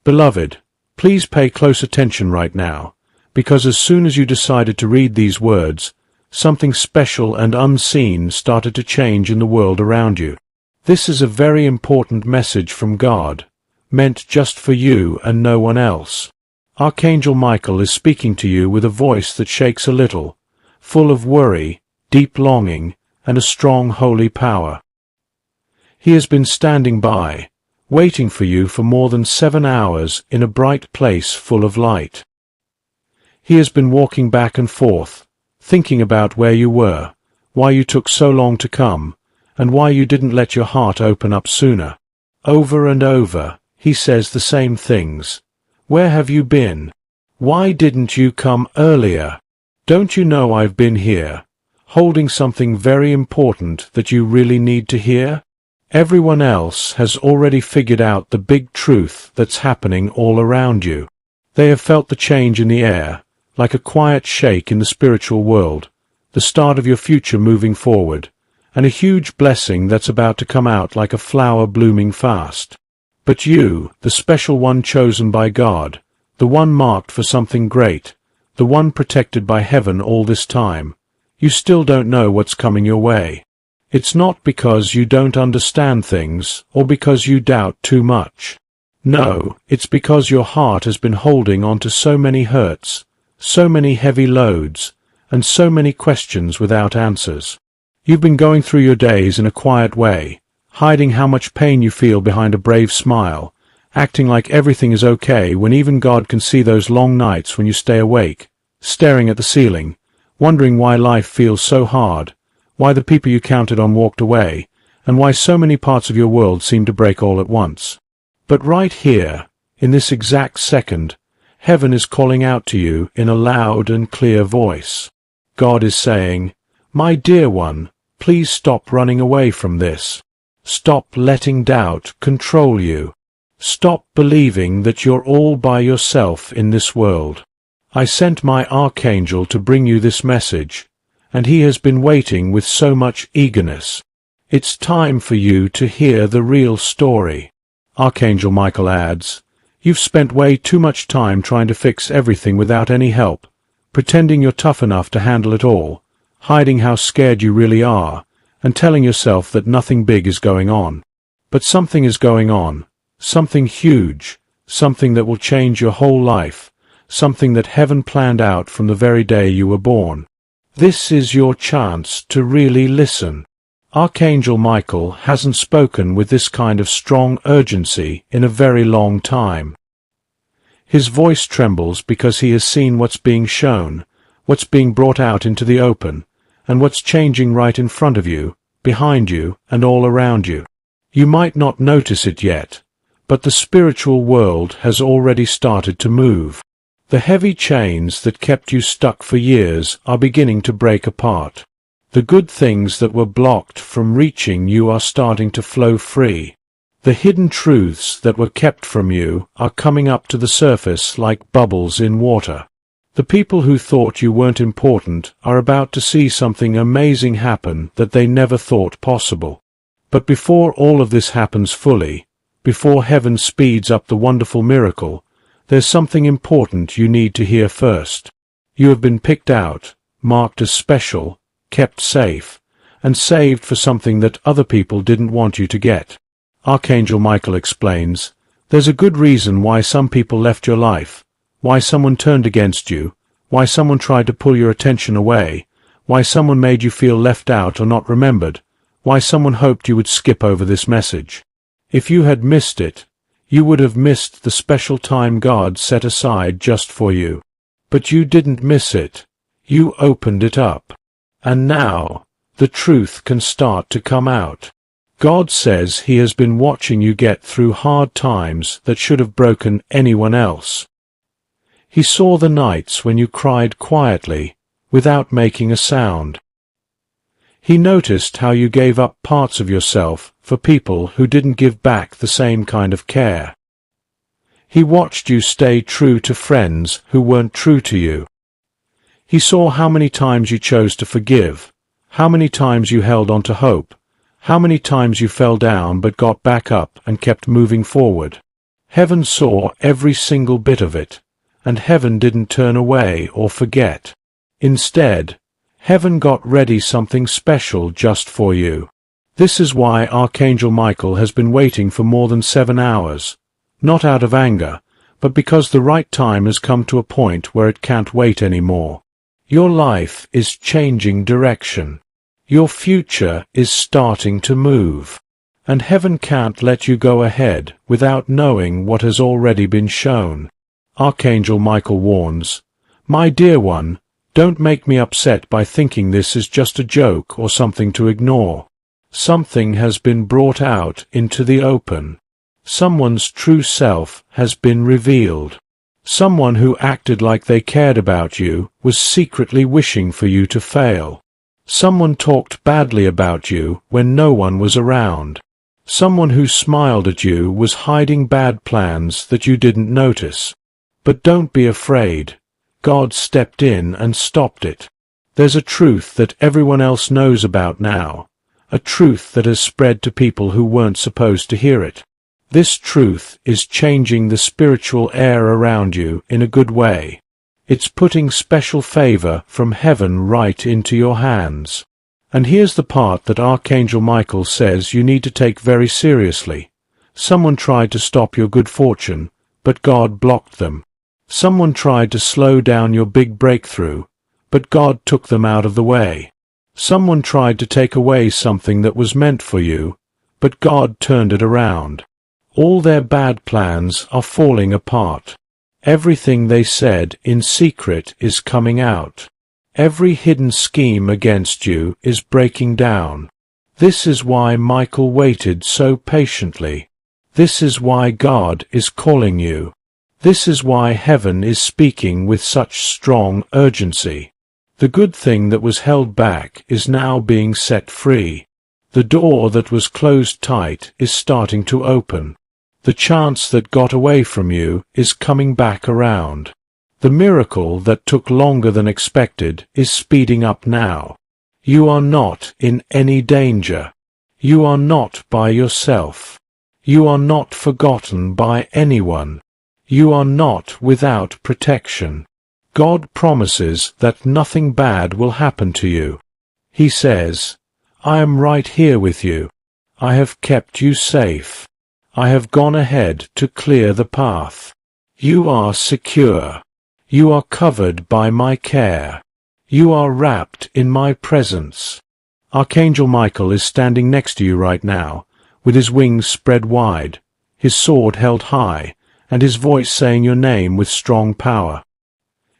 Beloved, please pay close attention right now, because as soon as you decided to read these words, something special and unseen started to change in the world around you. This is a very important message from God, meant just for you and no one else. Archangel Michael is speaking to you with a voice that shakes a little, full of worry, deep longing, and a strong holy power. He has been standing by, waiting for you for more than 7 hours in a bright place full of light. He has been walking back and forth, thinking about where you were, why you took so long to come, and why you didn't let your heart open up sooner. Over and over, he says the same things. Where have you been? Why didn't you come earlier? Don't you know I've been here, holding something very important that you really need to hear? Everyone else has already figured out the big truth that's happening all around you. They have felt the change in the air, like a quiet shake in the spiritual world, the start of your future moving forward, and a huge blessing that's about to come out like a flower blooming fast. But you, the special one chosen by God, the one marked for something great, the one protected by heaven all this time, you still don't know what's coming your way. It's not because you don't understand things or because you doubt too much. No, it's because your heart has been holding on to so many hurts, so many heavy loads, and so many questions without answers. You've been going through your days in a quiet way, hiding how much pain you feel behind a brave smile, acting like everything is okay when even God can see those long nights when you stay awake, staring at the ceiling, wondering why life feels so hard, why the people you counted on walked away, and why so many parts of your world seem to break all at once. But right here, in this exact second, heaven is calling out to you in a loud and clear voice. God is saying, "My dear one, please stop running away from this. Stop letting doubt control you. Stop believing that you're all by yourself in this world. I sent my Archangel to bring you this message, and he has been waiting with so much eagerness. It's time for you to hear the real story." Archangel Michael adds, "You've spent way too much time trying to fix everything without any help, pretending you're tough enough to handle it all, hiding how scared you really are, and telling yourself that nothing big is going on. But something is going on, something huge, something that will change your whole life, something that heaven planned out from the very day you were born. This is your chance to really listen." Archangel Michael hasn't spoken with this kind of strong urgency in a very long time. His voice trembles because he has seen what's being shown, what's being brought out into the open, and what's changing right in front of you, behind you, and all around you. You might not notice it yet, but the spiritual world has already started to move. The heavy chains that kept you stuck for years are beginning to break apart. The good things that were blocked from reaching you are starting to flow free. The hidden truths that were kept from you are coming up to the surface like bubbles in water. The people who thought you weren't important are about to see something amazing happen that they never thought possible. But before all of this happens fully, before heaven speeds up the wonderful miracle, there's something important you need to hear first. You have been picked out, marked as special, kept safe, and saved for something that other people didn't want you to get. Archangel Michael explains, "There's a good reason why some people left your life, why someone turned against you, why someone tried to pull your attention away, why someone made you feel left out or not remembered, why someone hoped you would skip over this message. If you had missed it, you would have missed the special time God set aside just for you. But you didn't miss it. You opened it up. And now, the truth can start to come out. God says he has been watching you get through hard times that should have broken anyone else. He saw the nights when you cried quietly, without making a sound. He noticed how you gave up parts of yourself for people who didn't give back the same kind of care. He watched you stay true to friends who weren't true to you. He saw how many times you chose to forgive, how many times you held on to hope, how many times you fell down but got back up and kept moving forward. Heaven saw every single bit of it, and heaven didn't turn away or forget. Instead, heaven got ready something special just for you. This is why Archangel Michael has been waiting for more than 7 hours, not out of anger, but because the right time has come to a point where it can't wait anymore. Your life is changing direction. Your future is starting to move. And heaven can't let you go ahead without knowing what has already been shown. Archangel Michael warns, "My dear one, don't make me upset by thinking this is just a joke or something to ignore. Something has been brought out into the open. Someone's true self has been revealed. Someone who acted like they cared about you was secretly wishing for you to fail. Someone talked badly about you when no one was around. Someone who smiled at you was hiding bad plans that you didn't notice. But don't be afraid. God stepped in and stopped it. There's a truth that everyone else knows about now, a truth that has spread to people who weren't supposed to hear it. This truth is changing the spiritual air around you in a good way. It's putting special favor from heaven right into your hands. And here's the part that Archangel Michael says you need to take very seriously. Someone tried to stop your good fortune, but God blocked them. Someone tried to slow down your big breakthrough, but God took them out of the way. Someone tried to take away something that was meant for you, but God turned it around. All their bad plans are falling apart. Everything they said in secret is coming out. Every hidden scheme against you is breaking down. This is why Michael waited so patiently. This is why God is calling you. This is why heaven is speaking with such strong urgency. The good thing that was held back is now being set free. The door that was closed tight is starting to open. The chance that got away from you is coming back around. The miracle that took longer than expected is speeding up now. You are not in any danger. You are not by yourself. You are not forgotten by anyone. You are not without protection. God promises that nothing bad will happen to you. He says, "I am right here with you. I have kept you safe. I have gone ahead to clear the path. You are secure. You are covered by my care. You are wrapped in my presence." Archangel Michael is standing next to you right now, with his wings spread wide, his sword held high, and his voice saying your name with strong power.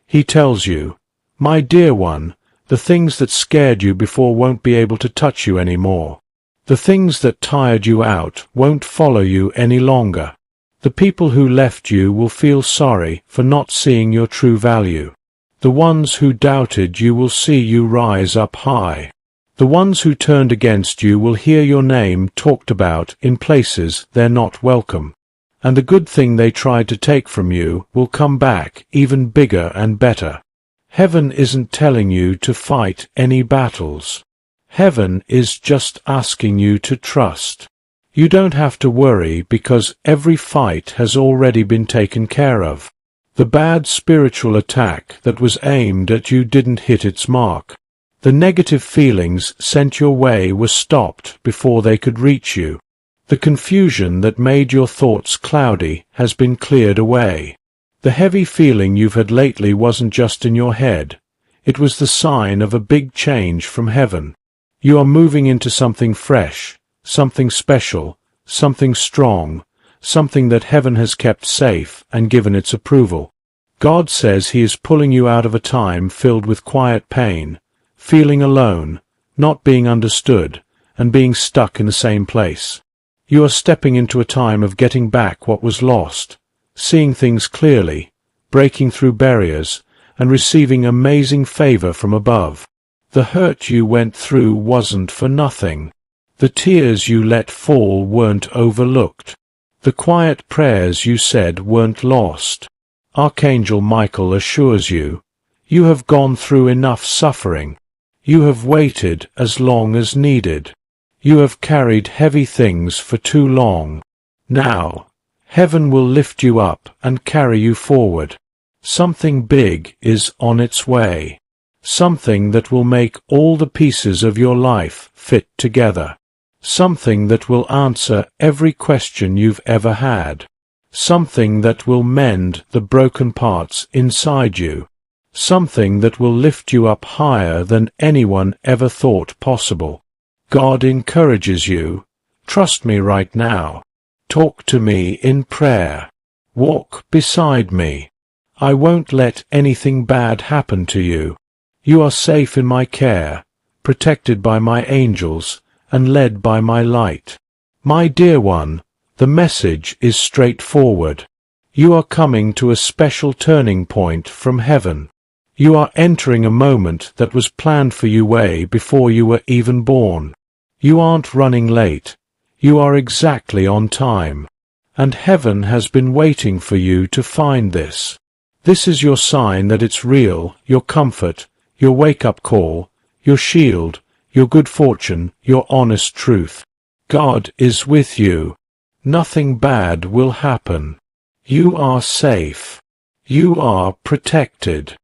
He tells you, "My dear one, the things that scared you before won't be able to touch you anymore. The things that tired you out won't follow you any longer. The people who left you will feel sorry for not seeing your true value. The ones who doubted you will see you rise up high. The ones who turned against you will hear your name talked about in places they're not welcome. And the good thing they tried to take from you will come back even bigger and better. Heaven isn't telling you to fight any battles. Heaven is just asking you to trust. You don't have to worry because every fight has already been taken care of. The bad spiritual attack that was aimed at you didn't hit its mark. The negative feelings sent your way were stopped before they could reach you. The confusion that made your thoughts cloudy has been cleared away. The heavy feeling you've had lately wasn't just in your head. It was the sign of a big change from heaven. You are moving into something fresh, something special, something strong, something that heaven has kept safe and given its approval. God says He is pulling you out of a time filled with quiet pain, feeling alone, not being understood, and being stuck in the same place. You are stepping into a time of getting back what was lost, seeing things clearly, breaking through barriers, and receiving amazing favor from above. The hurt you went through wasn't for nothing. The tears you let fall weren't overlooked. The quiet prayers you said weren't lost. Archangel Michael assures you, you have gone through enough suffering. You have waited as long as needed. You have carried heavy things for too long. Now, Heaven will lift you up and carry you forward. Something big is on its way. Something that will make all the pieces of your life fit together. Something that will answer every question you've ever had. Something that will mend the broken parts inside you. Something that will lift you up higher than anyone ever thought possible. God encourages you. Trust me right now. Talk to me in prayer. Walk beside me. I won't let anything bad happen to you. You are safe in my care, protected by my angels, and led by my light. My dear one, the message is straightforward. You are coming to a special turning point from heaven. You are entering a moment that was planned for you way before you were even born. You aren't running late. You are exactly on time. And heaven has been waiting for you to find this. This is your sign that it's real, your comfort, your wake-up call, your shield, your good fortune, your honest truth. God is with you. Nothing bad will happen. You are safe. You are protected.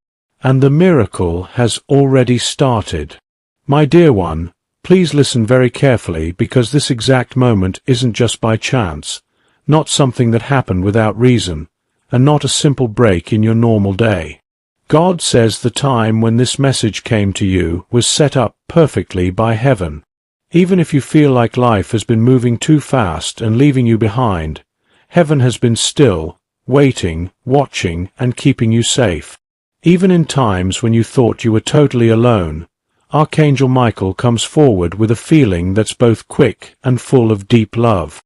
And the miracle has already started. My dear one, please listen very carefully, because this exact moment isn't just by chance, not something that happened without reason, and not a simple break in your normal day. God says the time when this message came to you was set up perfectly by heaven. Even if you feel like life has been moving too fast and leaving you behind, heaven has been still, waiting, watching, and keeping you safe. Even in times when you thought you were totally alone, Archangel Michael comes forward with a feeling that's both quick and full of deep love.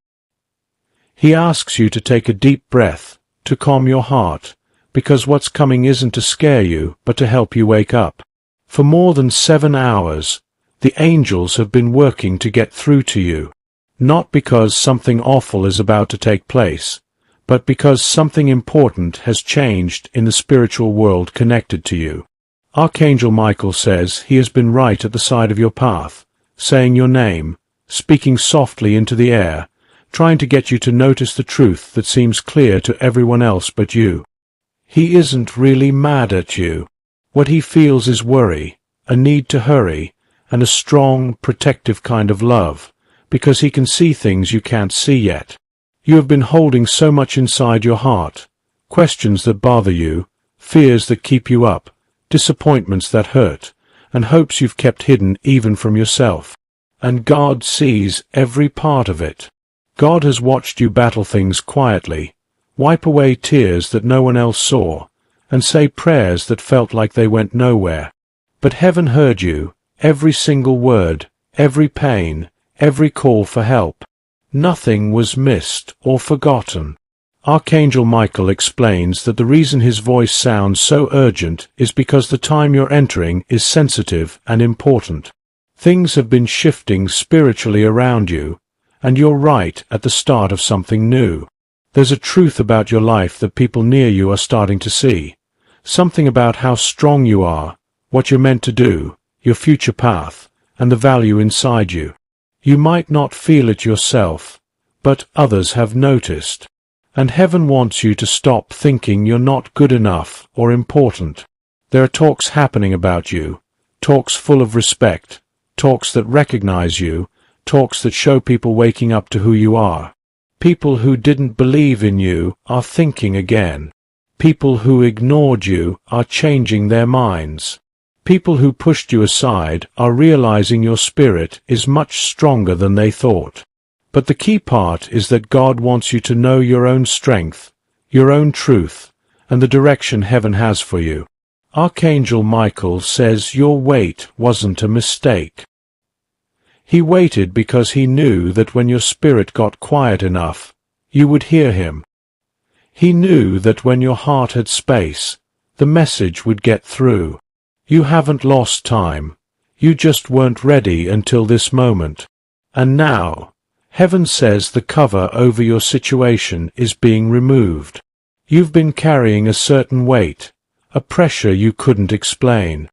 He asks you to take a deep breath, to calm your heart, because what's coming isn't to scare you, but to help you wake up. For more than 7 hours, the angels have been working to get through to you, not because something awful is about to take place, but because something important has changed in the spiritual world connected to you. Archangel Michael says he has been right at the side of your path, saying your name, speaking softly into the air, trying to get you to notice the truth that seems clear to everyone else but you. He isn't really mad at you. What he feels is worry, a need to hurry, and a strong, protective kind of love, because he can see things you can't see yet. You have been holding so much inside your heart, questions that bother you, fears that keep you up, disappointments that hurt, and hopes you've kept hidden even from yourself. And God sees every part of it. God has watched you battle things quietly, wipe away tears that no one else saw, and say prayers that felt like they went nowhere. But heaven heard you, every single word, every pain, every call for help. Nothing was missed or forgotten. Archangel Michael explains that the reason his voice sounds so urgent is because the time you're entering is sensitive and important. Things have been shifting spiritually around you, and you're right at the start of something new. There's a truth about your life that people near you are starting to see. Something about how strong you are, what you're meant to do, your future path, and the value inside you. You might not feel it yourself, but others have noticed. And heaven wants you to stop thinking you're not good enough or important. There are talks happening about you, talks full of respect, talks that recognize you, talks that show people waking up to who you are. People who didn't believe in you are thinking again. People who ignored you are changing their minds. People who pushed you aside are realizing your spirit is much stronger than they thought. But the key part is that God wants you to know your own strength, your own truth, and the direction heaven has for you. Archangel Michael says your wait wasn't a mistake. He waited because he knew that when your spirit got quiet enough, you would hear him. He knew that when your heart had space, the message would get through. You haven't lost time. You just weren't ready until this moment. And now, heaven says the cover over your situation is being removed. You've been carrying a certain weight, a pressure you couldn't explain.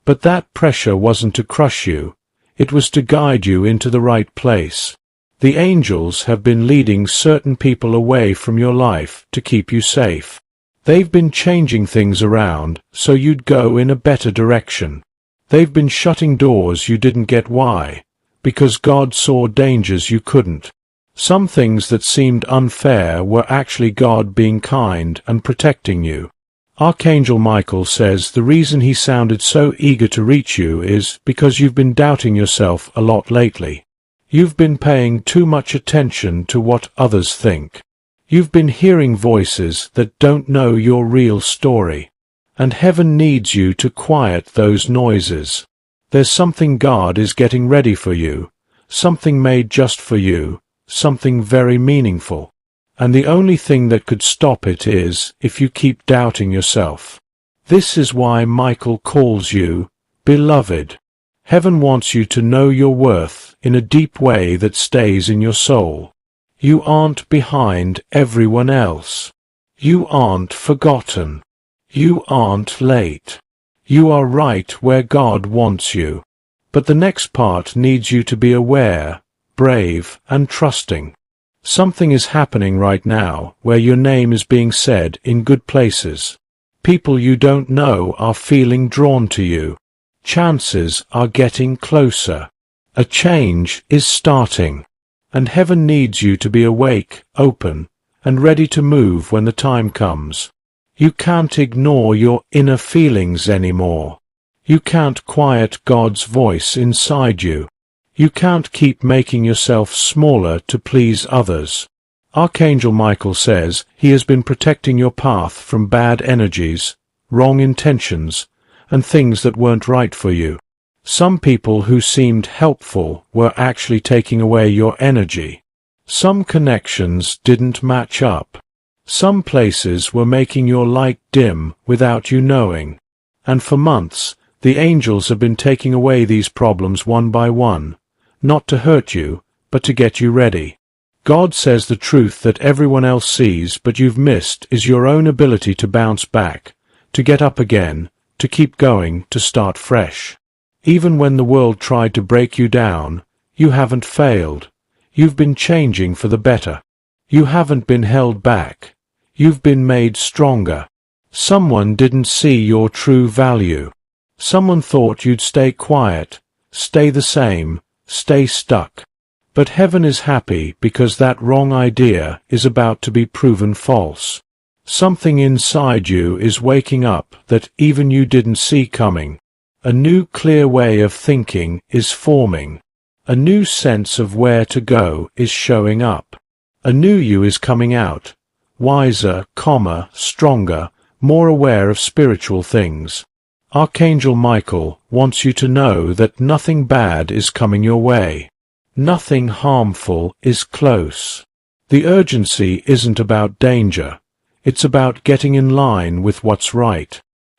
But that pressure wasn't to crush you. It was to guide you into the right place. The angels have been leading certain people away from your life to keep you safe. They've been changing things around so you'd go in a better direction. They've been shutting doors you didn't get. Why? Because God saw dangers you couldn't. Some things that seemed unfair were actually God being kind and protecting you. Archangel Michael says the reason he sounded so eager to reach you is because you've been doubting yourself a lot lately. You've been paying too much attention to what others think. You've been hearing voices that don't know your real story. And heaven needs you to quiet those noises. There's something God is getting ready for you, something made just for you, something very meaningful. And the only thing that could stop it is if you keep doubting yourself. This is why Michael calls you beloved. Heaven wants you to know your worth in a deep way that stays in your soul. You aren't behind everyone else. You aren't forgotten. You aren't late. You are right where God wants you. But the next part needs you to be aware, brave, and trusting. Something is happening right now where your name is being said in good places. People you don't know are feeling drawn to you. Chances are getting closer. A change is starting. And heaven needs you to be awake, open, and ready to move when the time comes. You can't ignore your inner feelings anymore. You can't quiet God's voice inside you. You can't keep making yourself smaller to please others. Archangel Michael says he has been protecting your path from bad energies, wrong intentions, and things that weren't right for you. Some people who seemed helpful were actually taking away your energy. Some connections didn't match up. Some places were making your light dim without you knowing. And for months, the angels have been taking away these problems one by one, not to hurt you, but to get you ready. God says the truth that everyone else sees but you've missed is your own ability to bounce back, to get up again, to keep going, to start fresh. Even when the world tried to break you down, you haven't failed. You've been changing for the better. You haven't been held back. You've been made stronger. Someone didn't see your true value. Someone thought you'd stay quiet, stay the same, stay stuck. But heaven is happy because that wrong idea is about to be proven false. Something inside you is waking up that even you didn't see coming. A new clear way of thinking is forming. A new sense of where to go is showing up. A new you is coming out, wiser, calmer, stronger, more aware of spiritual things. Archangel Michael wants you to know that nothing bad is coming your way. Nothing harmful is close. The urgency isn't about danger. It's about getting in line with what's right.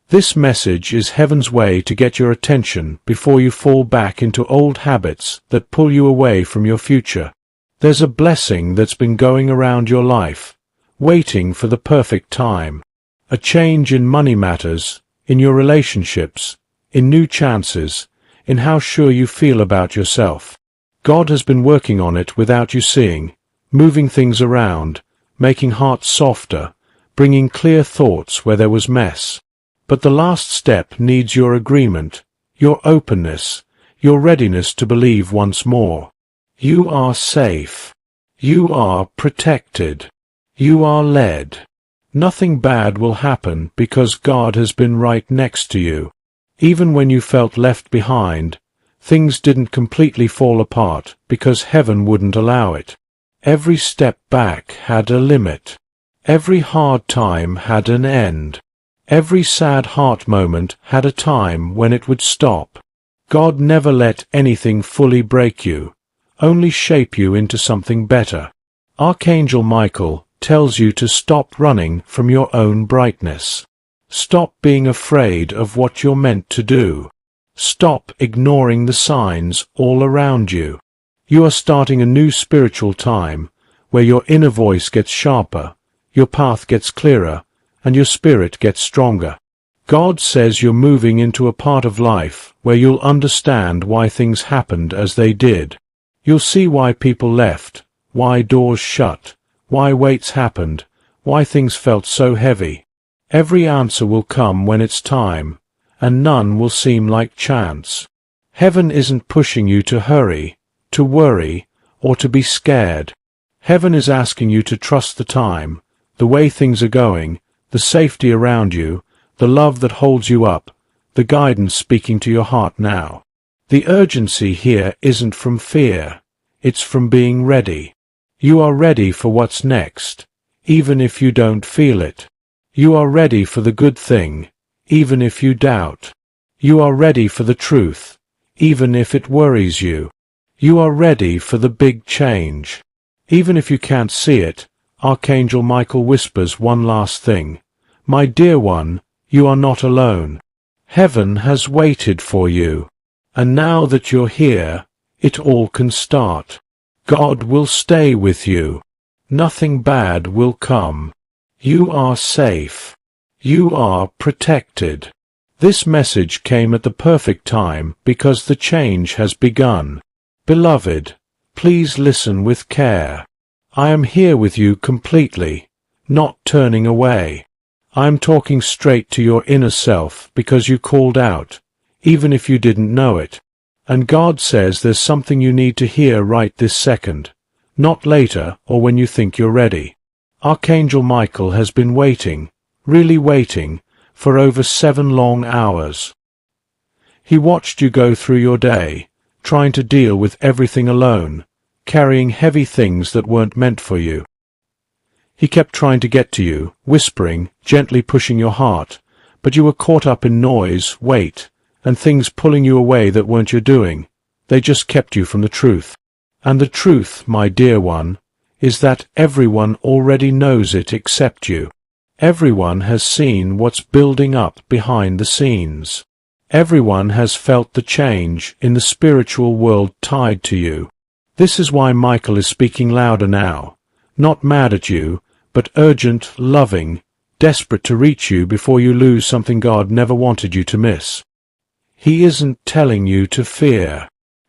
This message is heaven's way to get your attention before you fall back into old habits that pull you away from your future. There's a blessing that's been going around your life, waiting for the perfect time. A change in money matters, in your relationships, in new chances, in how sure you feel about yourself. God has been working on it without you seeing, moving things around, making hearts softer, bringing clear thoughts where there was mess. But the last step needs your agreement, your openness, your readiness to believe once more. You are safe. You are protected. You are led. Nothing bad will happen because God has been right next to you. Even when you felt left behind, things didn't completely fall apart because heaven wouldn't allow it. Every step back had a limit. Every hard time had an end. Every sad heart moment had a time when it would stop. God never let anything fully break you, only shape you into something better. Archangel Michael tells you to stop running from your own brightness. Stop being afraid of what you're meant to do. Stop ignoring the signs all around you. You are starting a new spiritual time where your inner voice gets sharper, your path gets clearer, and your spirit gets stronger. God says you're moving into a part of life where you'll understand why things happened as they did. You'll see why people left, why doors shut, why waits happened, why things felt so heavy. Every answer will come when it's time, and none will seem like chance. Heaven isn't pushing you to hurry, to worry, or to be scared. Heaven is asking you to trust the time, the way things are going, the safety around you, the love that holds you up, the guidance speaking to your heart now. The urgency here isn't from fear, it's from being ready. You are ready for what's next, even if you don't feel it. You are ready for the good thing, even if you doubt. You are ready for the truth, even if it worries you. You are ready for the big change. Even if you can't see it, Archangel Michael whispers one last thing. My dear one, you are not alone. Heaven has waited for you. And now that you're here, it all can start. God will stay with you. Nothing bad will come. You are safe. You are protected. This message came at the perfect time because the change has begun. Beloved, please listen with care. I am here with you completely, not turning away. I am talking straight to your inner self because you called out, even if you didn't know it. And God says there's something you need to hear right this second, not later or when you think you're ready. Archangel Michael has been waiting, really waiting, for over 7 long hours. He watched you go through your day, trying to deal with everything alone, carrying heavy things that weren't meant for you. He kept trying to get to you, whispering, gently pushing your heart, but you were caught up in noise, weight, and things pulling you away that weren't your doing. They just kept you from the truth. And the truth, my dear one, is that everyone already knows it except you. Everyone has seen what's building up behind the scenes. Everyone has felt the change in the spiritual world tied to you. This is why Michael is speaking louder now, not mad at you, but urgent, loving, desperate to reach you before you lose something God never wanted you to miss. He isn't telling you to fear.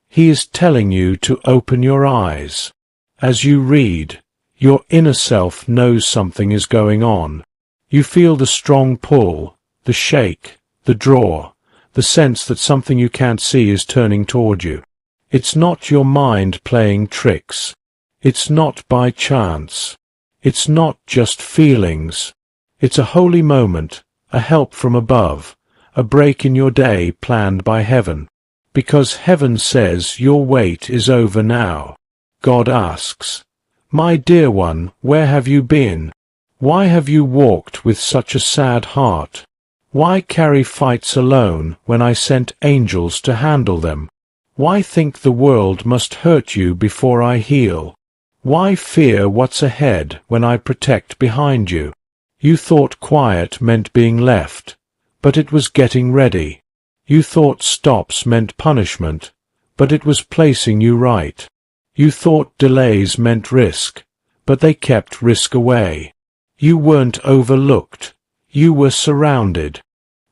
He is telling you to open your eyes. As you read, your inner self knows something is going on. You feel the strong pull, the shake, the draw, the sense that something you can't see is turning toward you. It's not your mind playing tricks. It's not by chance. It's not just feelings. It's a holy moment, a help from above, a break in your day planned by heaven. Because heaven says your wait is over now. God asks, my dear one, where have you been? Why have you walked with such a sad heart? Why carry fights alone when I sent angels to handle them? Why think the world must hurt you before I heal? Why fear what's ahead when I protect behind you? You thought quiet meant being left, but it was getting ready. You thought stops meant punishment, but it was placing you right. You thought delays meant risk, but they kept risk away. You weren't overlooked. You were surrounded.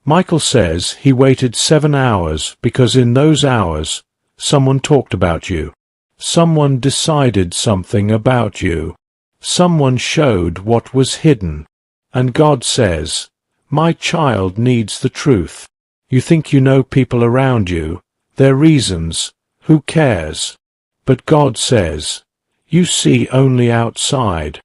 Michael says he waited 7 hours because in those hours, someone talked about you. Someone decided something about you. Someone showed what was hidden. And God says, my child needs the truth. You think you know people around you, their reasons, who cares? But God says, you see only outside.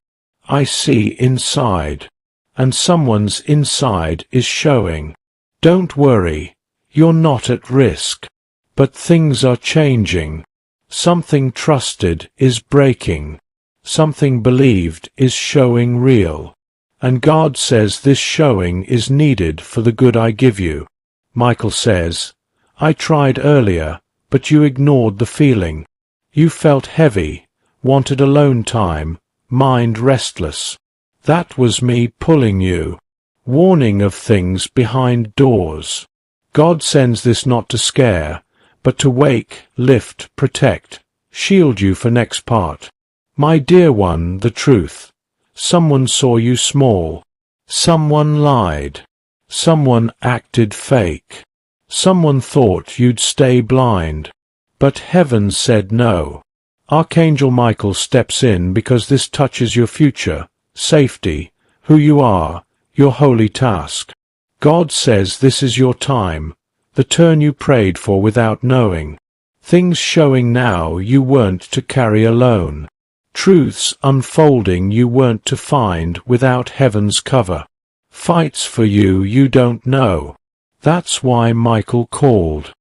I see inside. And someone's inside is showing. Don't worry, you're not at risk. But things are changing. Something trusted is breaking. Something believed is showing real. And God says this showing is needed for the good I give you. Michael says, I tried earlier, but you ignored the feeling. You felt heavy, wanted alone time, mind restless. That was me pulling you, warning of things behind doors. God sends this not to scare, but to wake, lift, protect, shield you for next part. My dear one, the truth. Someone saw you small. Someone lied. Someone acted fake. Someone thought you'd stay blind. But heaven said no. Archangel Michael steps in because this touches your future, safety, who you are, your holy task. God says this is your time, the turn you prayed for without knowing. Things showing now you weren't to carry alone. Truths unfolding you weren't to find without heaven's cover. Fights for you you don't know. That's why Michael called.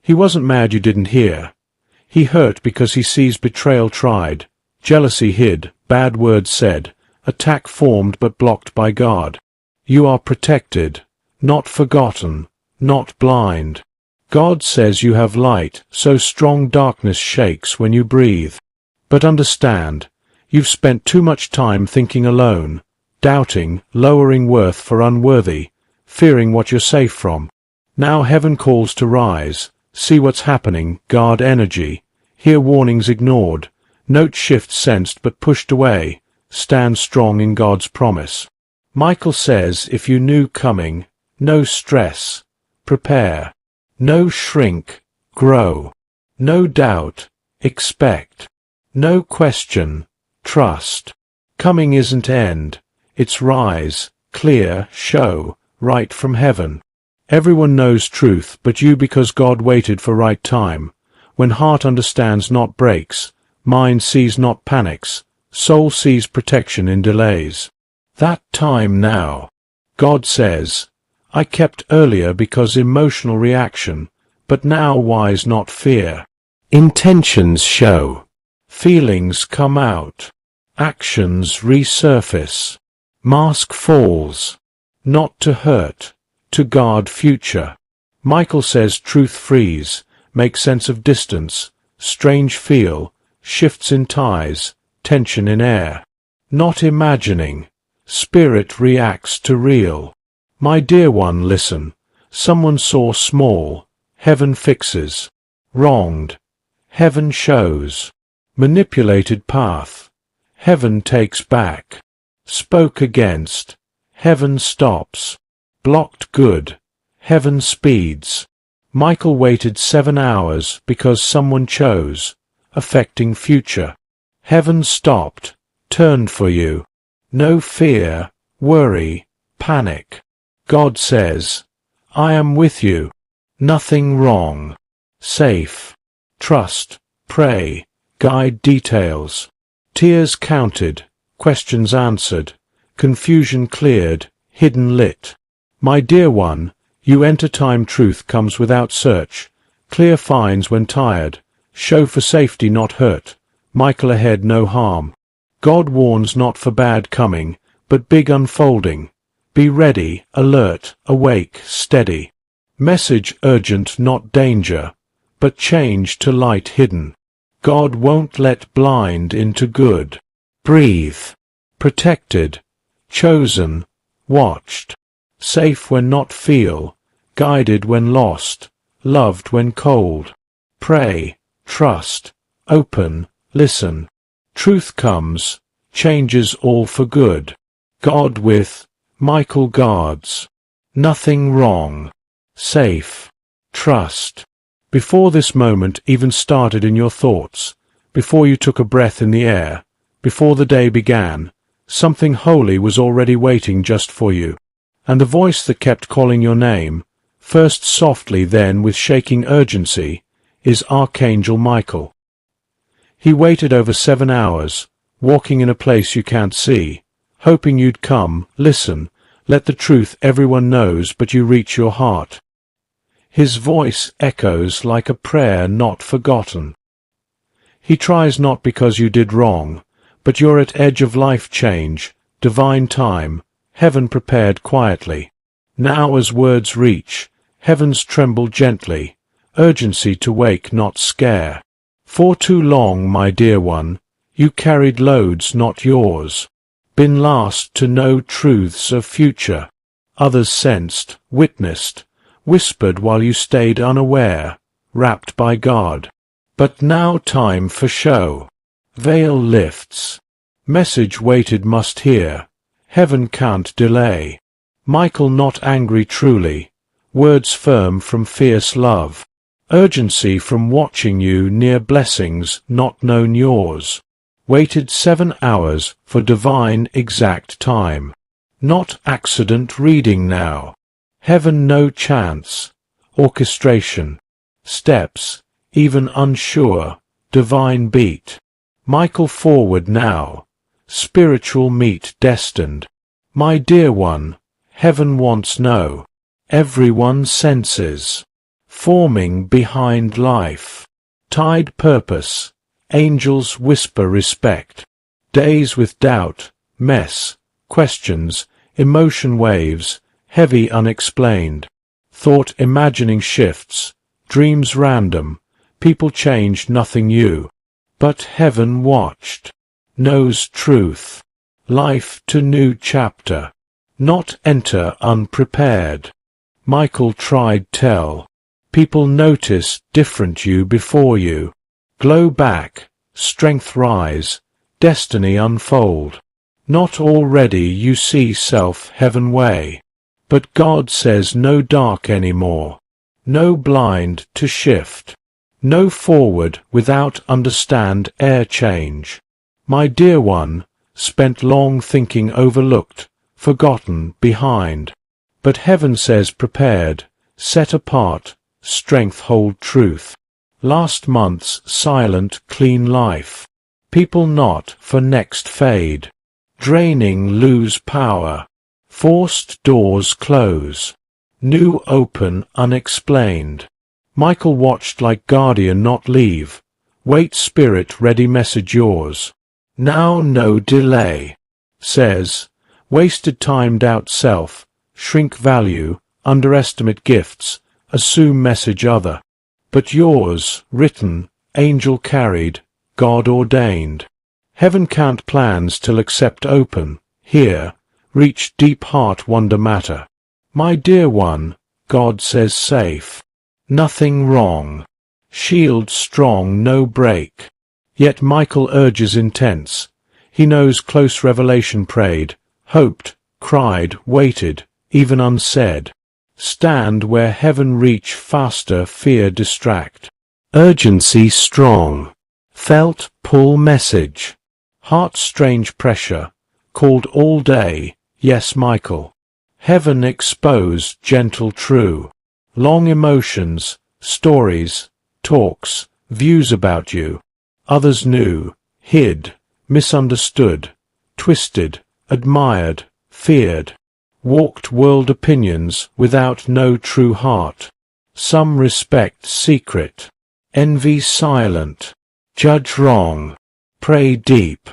He wasn't mad you didn't hear. He hurt because he sees betrayal tried, jealousy hid, bad words said, attack formed but blocked by God. You are protected, not forgotten, not blind. God says you have light, so strong darkness shakes when you breathe. But understand, you've spent too much time thinking alone, doubting, lowering worth for unworthy, fearing what you're safe from. Now heaven calls to rise, see what's happening, guard energy, hear warnings ignored, note shifts sensed but pushed away, stand strong in God's promise. Michael says if you knew coming, no stress, prepare, no shrink, grow, no doubt, expect, no question, trust. Coming isn't end, it's rise, clear, show, right from heaven. Everyone knows truth but you because God waited for right time. When heart understands not breaks, mind sees not panics, soul sees protection in delays. That time now. God says, I kept earlier because emotional reaction, but now wise not fear. Intentions show. Feelings come out. Actions resurface. Mask falls. Not to hurt, to guard future. Michael says truth frees, make sense of distance, strange feel, shifts in ties, tension in air. Not imagining. Spirit reacts to real. My dear one, listen. Someone saw small. Heaven fixes. Wronged. Heaven shows. Manipulated path. Heaven takes back. Spoke against. Heaven stops. Blocked good. Heaven speeds. Michael waited 7 hours because someone chose. Affecting future. Heaven stopped. Turned for you. No fear, worry, panic. God says, I am with you. Nothing wrong. Safe. Trust, pray, guide details. Tears counted, questions answered, confusion cleared, hidden lit. My dear one, you enter time truth comes without search. Clear finds when tired, show for safety not hurt. Michael ahead no harm. God warns not for bad coming, but big unfolding. Be ready, alert, awake, steady. Message urgent, not danger, but change to light hidden. God won't let blind into good. Breathe. Protected. Chosen. Watched. Safe when not feel. Guided when lost. Loved when cold. Pray. Trust. Open. Listen. Truth comes, changes all for good. God with, Michael guards. Nothing wrong. Safe. Trust. Before this moment even started in your thoughts, before you took a breath in the air, before the day began, something holy was already waiting just for you. And the voice that kept calling your name, first softly then with shaking urgency, is Archangel Michael. He waited over 7 hours, walking in a place you can't see, hoping you'd come, listen, let the truth everyone knows but you reach your heart. His voice echoes like a prayer not forgotten. He tries not because you did wrong, but you're at edge of life change, divine time, heaven prepared quietly. Now as words reach, heavens tremble gently, urgency to wake not scare. For too long, my dear one, you carried loads not yours, been last to know truths of future. Others sensed, witnessed, whispered while you stayed unaware, wrapped by God. But now time for show. Veil lifts. Message waited must hear. Heaven can't delay. Michael not angry truly. Words firm from fierce love. Urgency from watching you near blessings not known yours. Waited 7 hours for divine exact time. Not accident reading now. Heaven no chance. Orchestration. Steps, even unsure, divine beat. Michael forward now. Spiritual meet destined. My dear one, heaven wants know. Everyone senses. Forming behind life. Tide purpose. Angels whisper respect. Days with doubt, mess, questions, emotion waves, heavy unexplained. Thought imagining shifts, dreams random, people changed nothing new. But heaven watched. Knows truth. Life to new chapter. Not enter unprepared. Michael tried tell. People notice different you before you. Glow back, strength rise, destiny unfold. Not already you see self heaven way. But God says no dark anymore. No blind to shift. No forward without understand air change. My dear one, spent long thinking overlooked, forgotten behind. But heaven says prepared, set apart, strength hold truth. Last month's silent clean life. People not for next fade. Draining lose power. Forced doors close. New open unexplained. Michael watched like guardian not leave. Wait spirit ready message yours. Now no delay. Says, wasted time doubt self, shrink value, underestimate gifts, assume message other. But yours, written, angel carried, God ordained. Heaven can't plans till accept open, here, reach deep heart wonder matter. My dear one, God says safe. Nothing wrong. Shield strong no break. Yet Michael urges intense. He knows close revelation prayed, hoped, cried, waited, even unsaid. Stand where heaven reach faster fear distract. Urgency strong. Felt pull message. Heart strange pressure. Called all day, yes Michael. Heaven expose gentle true. Long emotions, stories, talks, views about you. Others knew, hid, misunderstood, twisted, admired, feared. Walked world opinions without no true heart. Some respect secret. Envy silent. Judge wrong. Pray deep.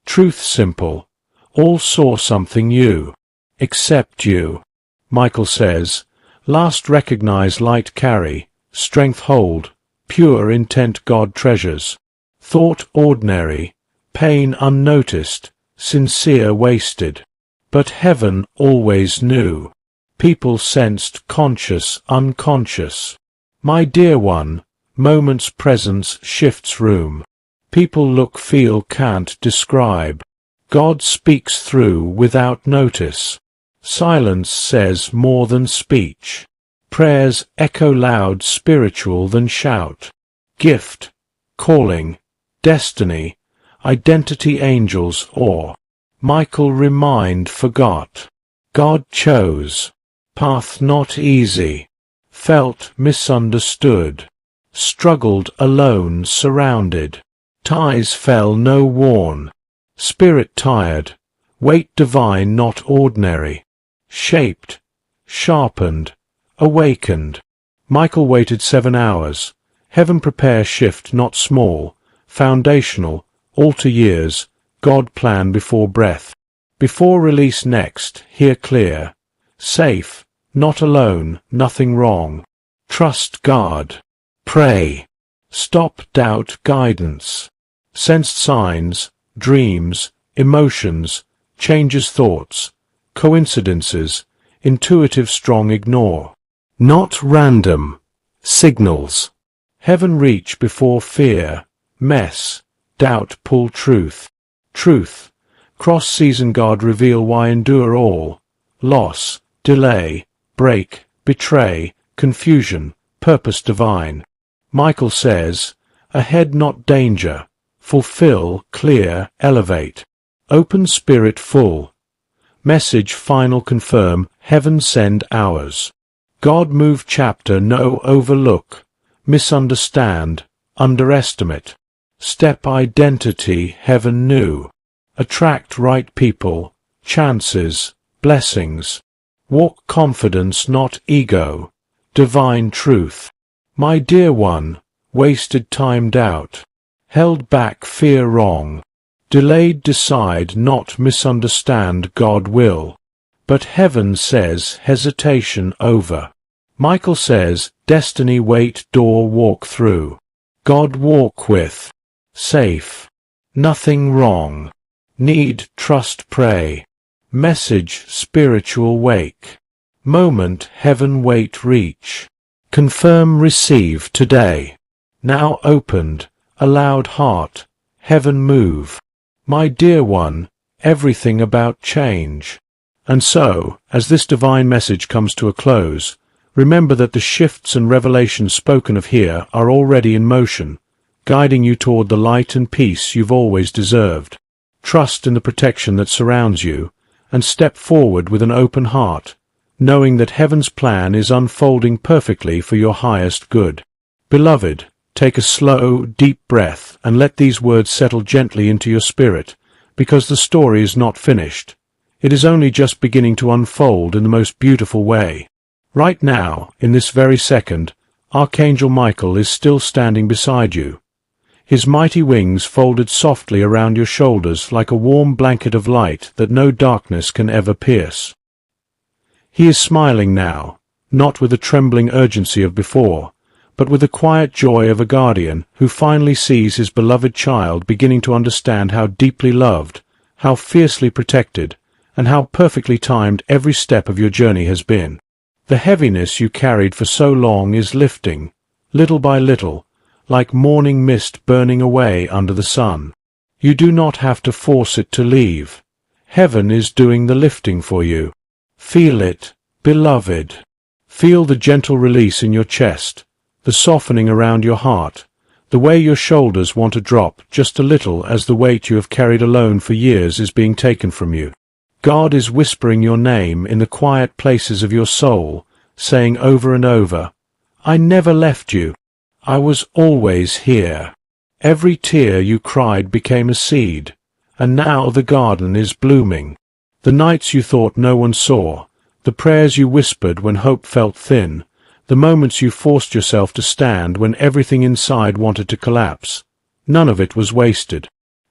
Truth simple. All saw something you. Except you. Michael says, last recognize light carry, strength hold, pure intent God treasures. Thought ordinary, pain unnoticed, sincere wasted. But heaven always knew. People sensed conscious, unconscious. My dear one, moment's presence shifts room. People look feel can't describe. God speaks through without notice. Silence says more than speech. Prayers echo loud spiritual than shout. Gift, calling, destiny, identity angels awe. Michael remind forgot. God chose. Path not easy. Felt misunderstood. Struggled alone surrounded. Ties fell no worn. Spirit tired. Weight divine not ordinary. Shaped. Sharpened. Awakened. Michael waited 7 hours. Heaven prepare shift not small. Foundational. Alter years. God plan before breath. Before release next, hear clear. Safe, not alone, nothing wrong. Trust God. Pray. Stop doubt guidance. Sensed signs, dreams, emotions, changes thoughts, coincidences, intuitive strong ignore. Not random. Signals. Heaven reach before fear, mess, doubt pull truth. Truth. Cross-season God reveal why endure all. Loss, delay, break, betray, confusion, purpose divine. Michael says, ahead not danger, fulfill, clear, elevate, open spirit full. Message final confirm, heaven send ours. God move chapter no overlook, misunderstand, underestimate. Step identity heaven new. Attract right people, chances, blessings. Walk confidence not ego, divine truth. My dear one, wasted time doubt, held back fear wrong, delayed decide not misunderstand God will, but heaven says hesitation over. Michael says destiny wait door walk through, God walk with, safe, nothing wrong, need trust pray, message spiritual wake, moment heaven wait reach. Confirm receive today. Now opened, allowed heart, heaven move. My dear one, everything about change. And so, as this divine message comes to a close, remember that the shifts and revelations spoken of here are already in motion, guiding you toward the light and peace you've always deserved. Trust in the protection that surrounds you, and step forward with an open heart, knowing that heaven's plan is unfolding perfectly for your highest good. Beloved, take a slow, deep breath and let these words settle gently into your spirit, because the story is not finished. It is only just beginning to unfold in the most beautiful way. Right now, in this very second, Archangel Michael is still standing beside you, his mighty wings folded softly around your shoulders like a warm blanket of light that no darkness can ever pierce. He is smiling now, not with the trembling urgency of before, but with the quiet joy of a guardian who finally sees his beloved child beginning to understand how deeply loved, how fiercely protected, and how perfectly timed every step of your journey has been. The heaviness you carried for so long is lifting, little by little, like morning mist burning away under the sun. You do not have to force it to leave. Heaven is doing the lifting for you. Feel it, beloved. Feel the gentle release in your chest, the softening around your heart, the way your shoulders want to drop just a little as the weight you have carried alone for years is being taken from you. God is whispering your name in the quiet places of your soul, saying over and over, I never left you. I was always here. Every tear you cried became a seed, and now the garden is blooming. The nights you thought no one saw, the prayers you whispered when hope felt thin, the moments you forced yourself to stand when everything inside wanted to collapse, none of it was wasted.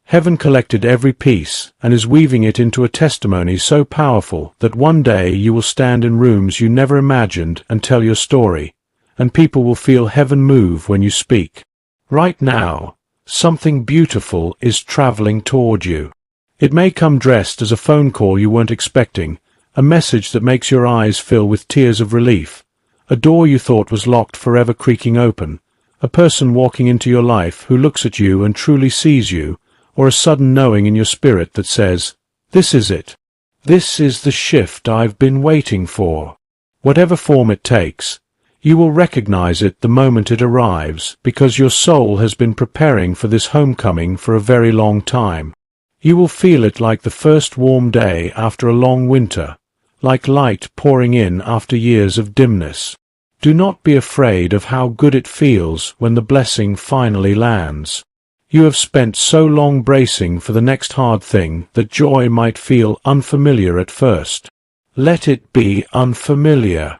Heaven collected every piece and is weaving it into a testimony so powerful that one day you will stand in rooms you never imagined and tell your story, and people will feel heaven move when you speak. Right now, something beautiful is traveling toward you. It may come dressed as a phone call you weren't expecting, a message that makes your eyes fill with tears of relief, a door you thought was locked forever creaking open, a person walking into your life who looks at you and truly sees you, or a sudden knowing in your spirit that says, this is it. This is the shift I've been waiting for. Whatever form it takes, you will recognize it the moment it arrives, because your soul has been preparing for this homecoming for a very long time. You will feel it like the first warm day after a long winter, like light pouring in after years of dimness. Do not be afraid of how good it feels when the blessing finally lands. You have spent so long bracing for the next hard thing that joy might feel unfamiliar at first. Let it be unfamiliar.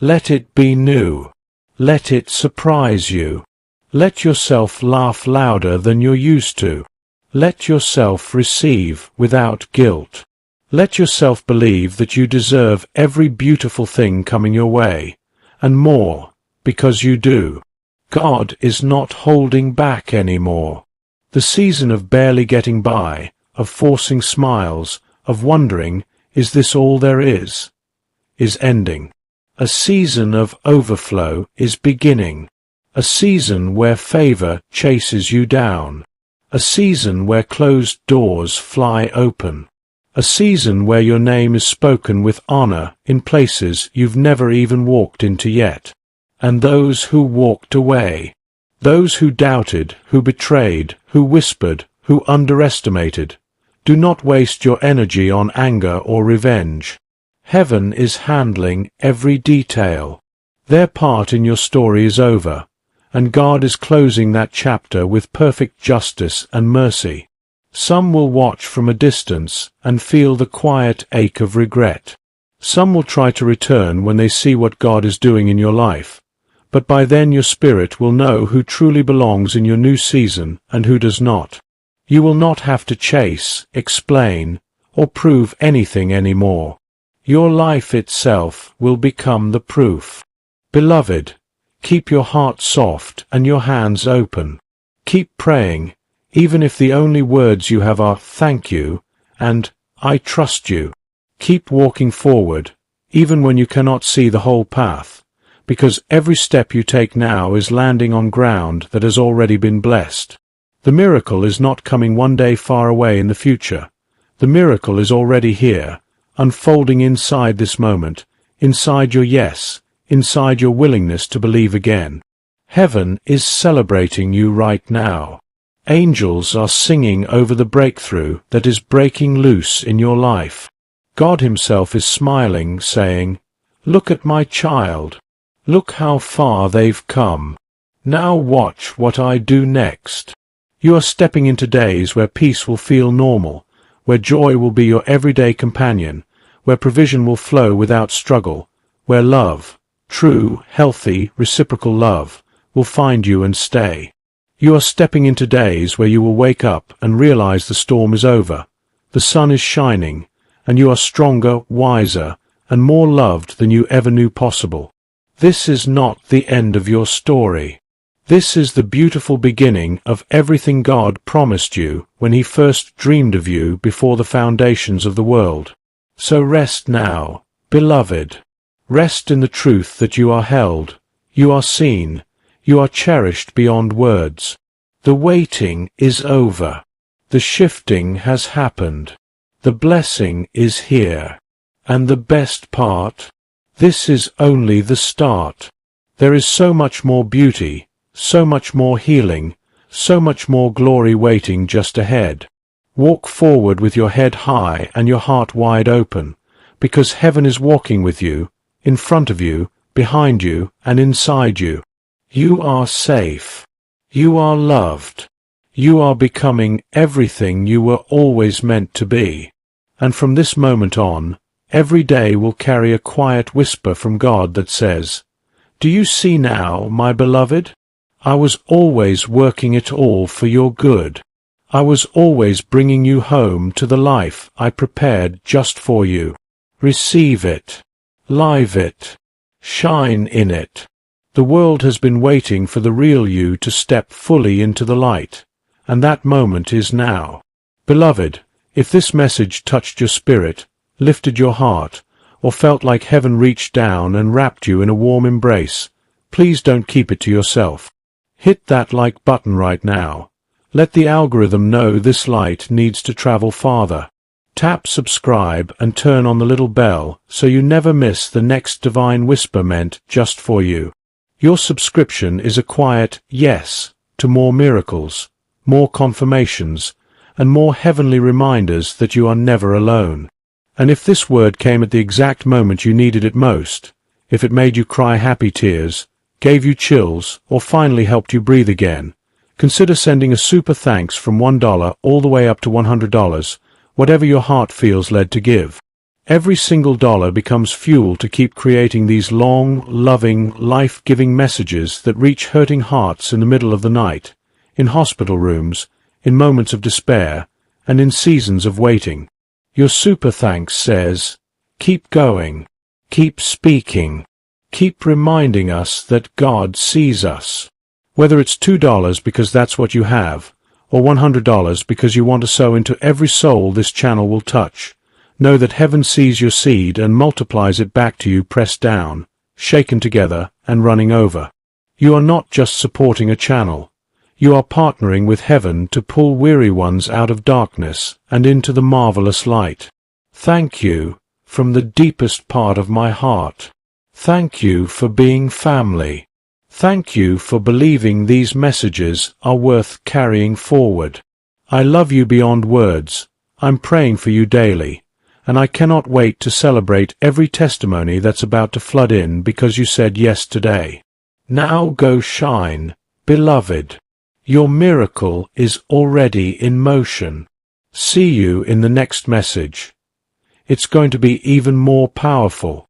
Let it be new. Let it surprise you. Let yourself laugh louder than you're used to. Let yourself receive without guilt. Let yourself believe that you deserve every beautiful thing coming your way, and more, because you do. God is not holding back anymore. The season of barely getting by, of forcing smiles, of wondering, is this all there is ending. A season of overflow is beginning. A season where favor chases you down. A season where closed doors fly open. A season where your name is spoken with honor in places you've never even walked into yet. And those who walked away, Those who doubted, who betrayed, who whispered, who underestimated, do not waste your energy on anger or revenge. Heaven is handling every detail. Their part in your story is over, and God is closing that chapter with perfect justice and mercy. Some will watch from a distance and feel the quiet ache of regret. Some will try to return when they see what God is doing in your life, but by then your spirit will know who truly belongs in your new season and who does not. You will not have to chase, explain, or prove anything anymore. Your life itself will become the proof. Beloved, keep your heart soft and your hands open. Keep praying, even if the only words you have are "thank you" and "I trust you." Keep walking forward, even when you cannot see the whole path, because every step you take now is landing on ground that has already been blessed. The miracle is not coming one day far away in the future. The miracle is already here, unfolding inside this moment, inside your yes, inside your willingness to believe again. Heaven is celebrating you right now. Angels are singing over the breakthrough that is breaking loose in your life. God Himself is smiling, saying, "Look at my child. Look how far they've come. Now watch what I do next." You are stepping into days where peace will feel normal, where joy will be your everyday companion, where provision will flow without struggle, where love, true, healthy, reciprocal love, will find you and stay. You are stepping into days where you will wake up and realize the storm is over, the sun is shining, and you are stronger, wiser, and more loved than you ever knew possible. This is not the end of your story. This is the beautiful beginning of everything God promised you when He first dreamed of you before the foundations of the world. So rest now, beloved. Rest in the truth that you are held, you are seen, you are cherished beyond words. The waiting is over. The shifting has happened. The blessing is here. And the best part? This is only the start. There is so much more beauty, so much more healing, so much more glory waiting just ahead. Walk forward with your head high and your heart wide open, because heaven is walking with you, in front of you, behind you, and inside you. You are safe. You are loved. You are becoming everything you were always meant to be. And from this moment on, every day will carry a quiet whisper from God that says, "Do you see now, my beloved? I was always working it all for your good. I was always bringing you home to the life I prepared just for you. Receive it. Live it. Shine in it." The world has been waiting for the real you to step fully into the light, and that moment is now. Beloved, if this message touched your spirit, lifted your heart, or felt like heaven reached down and wrapped you in a warm embrace, please don't keep it to yourself. Hit that like button right now. Let the algorithm know this light needs to travel farther. Tap subscribe and turn on the little bell so you never miss the next divine whisper meant just for you. Your subscription is a quiet yes to more miracles, more confirmations, and more heavenly reminders that you are never alone. And if this word came at the exact moment you needed it most, if it made you cry happy tears, gave you chills, or finally helped you breathe again, consider sending a super thanks from $1 all the way up to $100, whatever your heart feels led to give. Every single dollar becomes fuel to keep creating these long, loving, life-giving messages that reach hurting hearts in the middle of the night, in hospital rooms, in moments of despair, and in seasons of waiting. Your super thanks says, keep going, keep speaking, keep reminding us that God sees us. Whether it's $2 because that's what you have, or $100 because you want to sow into every soul this channel will touch, know that heaven sees your seed and multiplies it back to you, pressed down, shaken together, and running over. You are not just supporting a channel. You are partnering with heaven to pull weary ones out of darkness and into the marvelous light. Thank you from the deepest part of my heart. Thank you for being family. Thank you for believing these messages are worth carrying forward. I love you beyond words. I'm praying for you daily, and I cannot wait to celebrate every testimony that's about to flood in because you said yes today. Now go shine, beloved. Your miracle is already in motion. See you in the next message. It's going to be even more powerful.